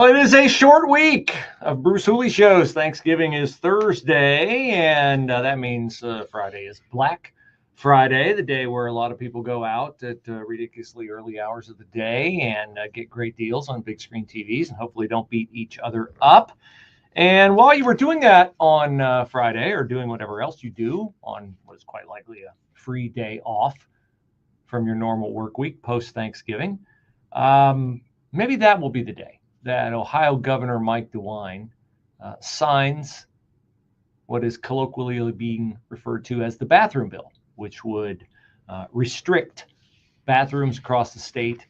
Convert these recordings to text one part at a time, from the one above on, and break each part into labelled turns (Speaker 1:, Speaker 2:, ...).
Speaker 1: Well, it is a short week of Bruce Hooley shows. Thanksgiving is Thursday, and that means Friday is Black Friday, the day where a lot of people go out at ridiculously early hours of the day and get great deals on big screen TVs and hopefully don't beat each other up. And while you were doing that on Friday or doing whatever else you do on what is quite likely a free day off from your normal work week post-Thanksgiving, maybe that will be the day that Ohio Governor Mike DeWine signs what is colloquially being referred to as the bathroom bill, which would restrict bathrooms across the state,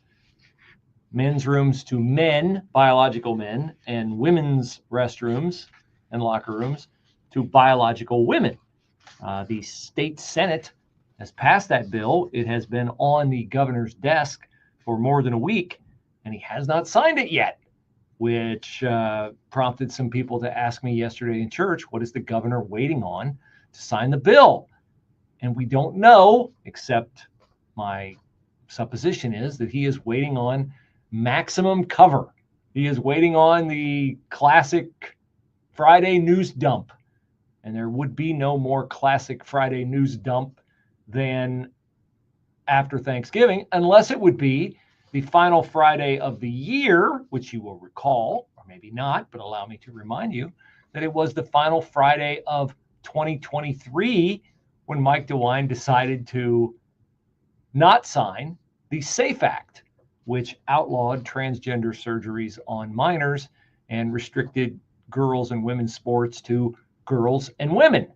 Speaker 1: men's rooms to men, biological men, and women's restrooms and locker rooms to biological women. The state Senate has passed that bill. It has been on the governor's desk for more than a week, and he has not signed it yet, which prompted some people to ask me yesterday in church, what is the governor waiting on to sign the bill? And we don't know, except my supposition is that he is waiting on maximum cover. He is waiting on the classic Friday news dump. And there would be no more classic Friday news dump than after Thanksgiving, unless it would be the final Friday of the year, which you will recall, or maybe not, but allow me to remind you that it was the final Friday of 2023 when Mike DeWine decided to not sign the SAFE Act, which outlawed transgender surgeries on minors and restricted girls and women's sports to girls and women.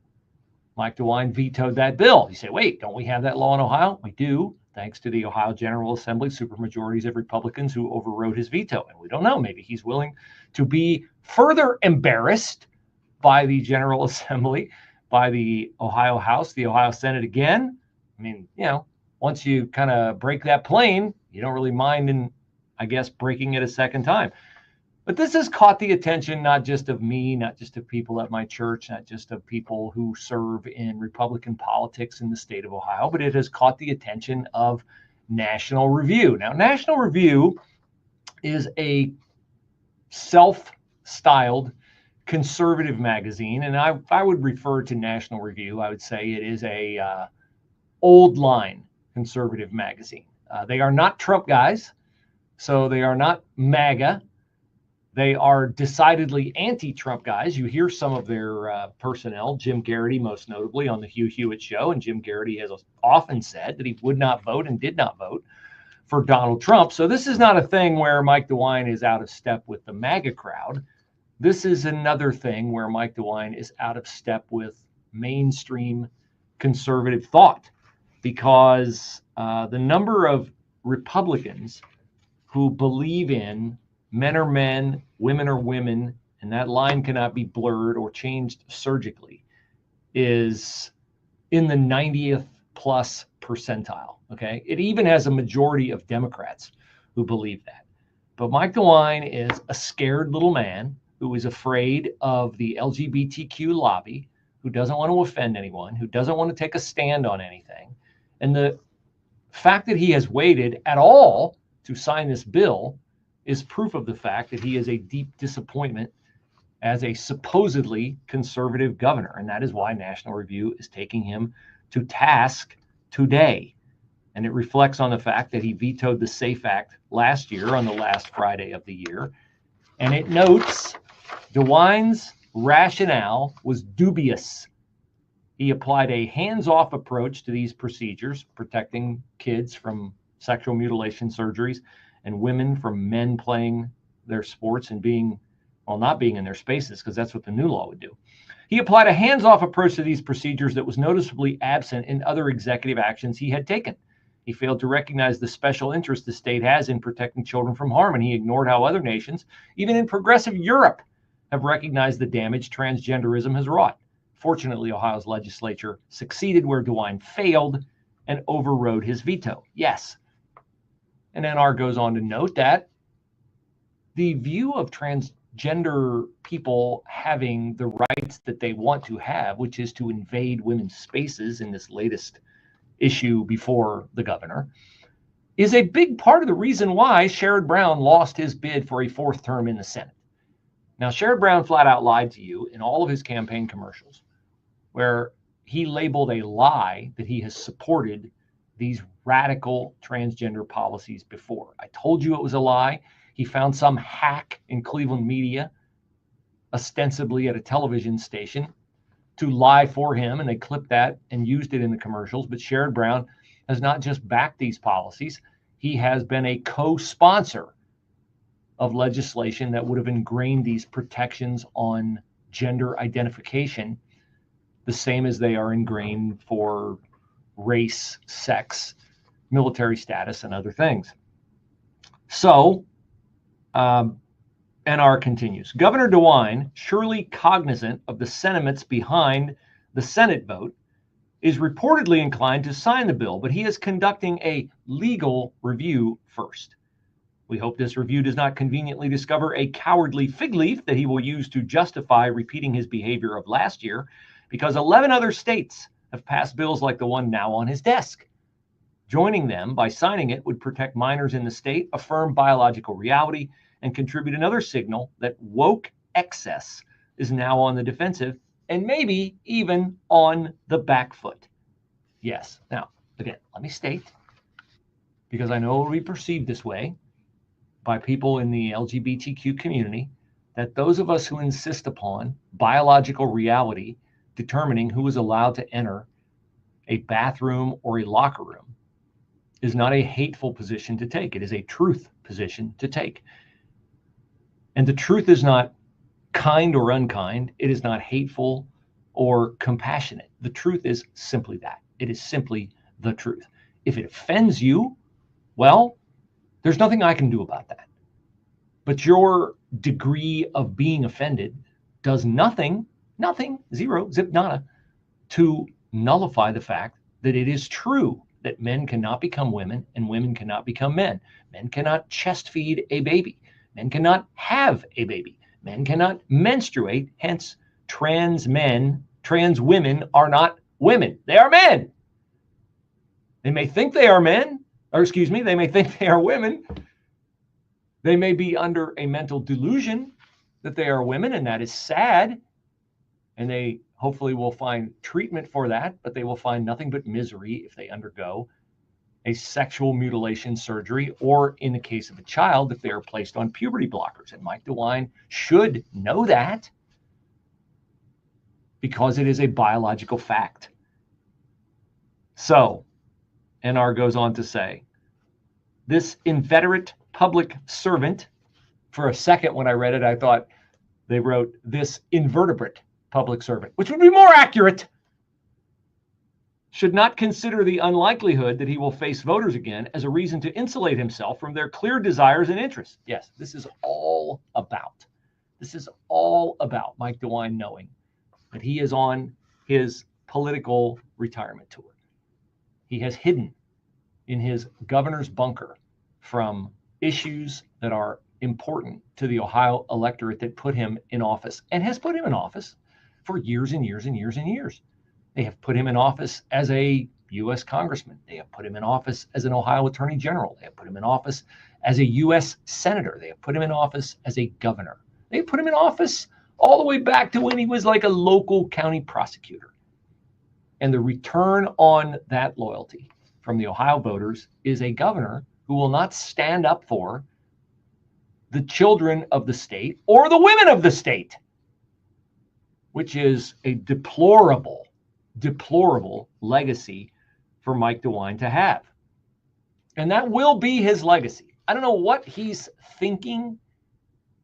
Speaker 1: Mike DeWine vetoed that bill. You say, wait, don't we have that law in Ohio? We do, thanks to the Ohio General Assembly supermajorities of Republicans who overrode his veto. And we don't know, maybe he's willing to be further embarrassed by the General Assembly, by the Ohio House, the Ohio Senate again. I mean, once you kind of break that plane, you don't really mind in, I guess, breaking it a second time. But this has caught the attention not just of me, not just of people at my church, not just of people who serve in Republican politics in the state of Ohio, but it has caught the attention of National Review. Now, National Review is a self-styled conservative magazine, and if I would refer to National Review, I would say it is a old line conservative magazine. They are not Trump guys, so they are not MAGA. They are decidedly anti-Trump guys. You hear some of their personnel, Jim Garrity most notably on the Hugh Hewitt show, and Jim Garrity has often said that he would not vote and did not vote for Donald Trump. So this is not a thing where Mike DeWine is out of step with the MAGA crowd. This is another thing where Mike DeWine is out of step with mainstream conservative thought, because the number of Republicans who believe in men are men, women are women, and that line cannot be blurred or changed surgically, is in the 90th plus percentile. Okay. It even has a majority of Democrats who believe that. But Mike DeWine is a scared little man who is afraid of the LGBTQ lobby, who doesn't want to offend anyone, who doesn't want to take a stand on anything. And the fact that he has waited at all to sign this bill is proof of the fact that he is a deep disappointment as a supposedly conservative governor. And that is why National Review is taking him to task today. And it reflects on the fact that he vetoed the SAFE Act last year on the last Friday of the year. And it notes DeWine's rationale was dubious. He applied a hands-off approach to these procedures, protecting kids from sexual mutilation surgeries and women from men playing their sports and not being in their spaces, because that's what the new law would do. He applied a hands-off approach to these procedures that was noticeably absent in other executive actions he had taken. He failed to recognize the special interest the state has in protecting children from harm, and he ignored how other nations, even in progressive Europe, have recognized the damage transgenderism has wrought. Fortunately, Ohio's legislature succeeded where DeWine failed and overrode his veto. Yes. And NR goes on to note that the view of transgender people having the rights that they want to have, which is to invade women's spaces in this latest issue before the governor, is a big part of the reason why Sherrod Brown lost his bid for a 4th term in the Senate. Now, Sherrod Brown flat out lied to you in all of his campaign commercials, where he labeled a lie that he has supported these radical transgender policies before. I told you it was a lie. He found some hack in Cleveland media, ostensibly at a television station, to lie for him, and they clipped that and used it in the commercials. But Sherrod Brown has not just backed these policies, he has been a co-sponsor of legislation that would have ingrained these protections on gender identification, the same as they are ingrained for race, sex, military status, and other things. So, NR continues. Governor DeWine, surely cognizant of the sentiments behind the Senate vote, is reportedly inclined to sign the bill, but he is conducting a legal review first. We hope this review does not conveniently discover a cowardly fig leaf that he will use to justify repeating his behavior of last year, because 11 other states have passed bills like the one now on his desk. Joining them by signing it would protect minors in the state, affirm biological reality, and contribute another signal that woke excess is now on the defensive and maybe even on the back foot. Yes. Now, again, let me state, because I know it will be perceived this way by people in the LGBTQ community, that those of us who insist upon biological reality determining who is allowed to enter a bathroom or a locker room is not a hateful position to take. It is a truth position to take. And the truth is not kind or unkind. It is not hateful or compassionate. The truth is simply that. It is simply the truth. If it offends you, well, there's nothing I can do about that. But your degree of being offended does nothing, zero, zip nada, to nullify the fact that it is true that men cannot become women and women cannot become men. Men cannot chest feed a baby. Men cannot have a baby. Men cannot menstruate. Hence, trans women are not women. They are men. They may think they are men, they may think they are women. They may be under a mental delusion that they are women, and that is sad. And they hopefully will find treatment for that, but they will find nothing but misery if they undergo a sexual mutilation surgery, or in the case of a child, if they are placed on puberty blockers. And Mike DeWine should know that, because it is a biological fact. So, NR goes on to say, this inveterate public servant, for a second when I read it, I thought they wrote this invertebrate public servant, which would be more accurate, should not consider the unlikelihood that he will face voters again as a reason to insulate himself from their clear desires and interests. Yes, this is all about Mike DeWine knowing that he is on his political retirement tour. He has hidden in his governor's bunker from issues that are important to the Ohio electorate that put him in office, and has put him in office for years and years and years and years. They have put him in office as a U.S. congressman. They have put him in office as an Ohio attorney general. They have put him in office as a U.S. senator. They have put him in office as a governor. They put him in office all the way back to when he was like a local county prosecutor. And the return on that loyalty from the Ohio voters is a governor who will not stand up for the children of the state or the women of the state, which is a deplorable legacy for Mike DeWine to have. And that will be his legacy. I don't know what he's thinking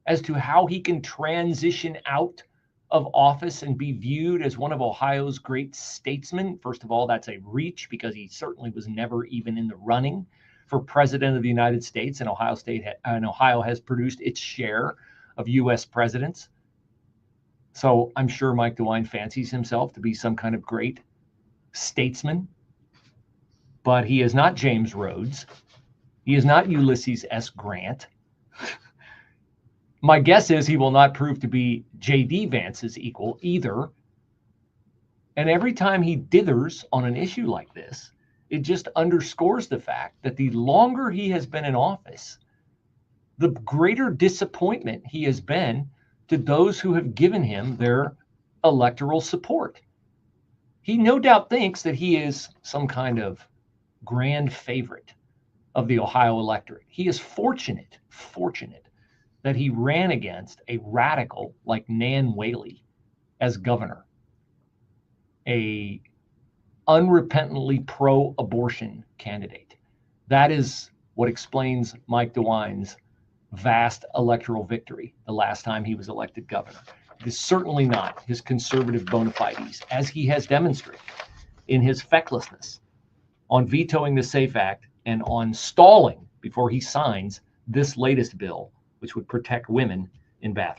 Speaker 1: as to how he can transition out of office and be viewed as one of Ohio's great statesmen. First of all, that's a reach, because he certainly was never even in the running for president of the United States, and Ohio has produced its share of U.S. presidents. So I'm sure Mike DeWine fancies himself to be some kind of great statesman, but he is not James Rhodes. He is not Ulysses S. Grant. My guess is he will not prove to be J.D. Vance's equal either. And every time he dithers on an issue like this, it just underscores the fact that the longer he has been in office, the greater disappointment he has been to those who have given him their electoral support. He no doubt thinks that he is some kind of grand favorite of the Ohio electorate. He is fortunate that he ran against a radical like Nan Whaley as governor, a unrepentantly pro-abortion candidate. That is what explains Mike DeWine's vast electoral victory the last time he was elected governor. It is certainly not his conservative bona fides, as he has demonstrated in his fecklessness on vetoing the SAFE Act and on stalling before he signs this latest bill, which would protect women in bathrooms.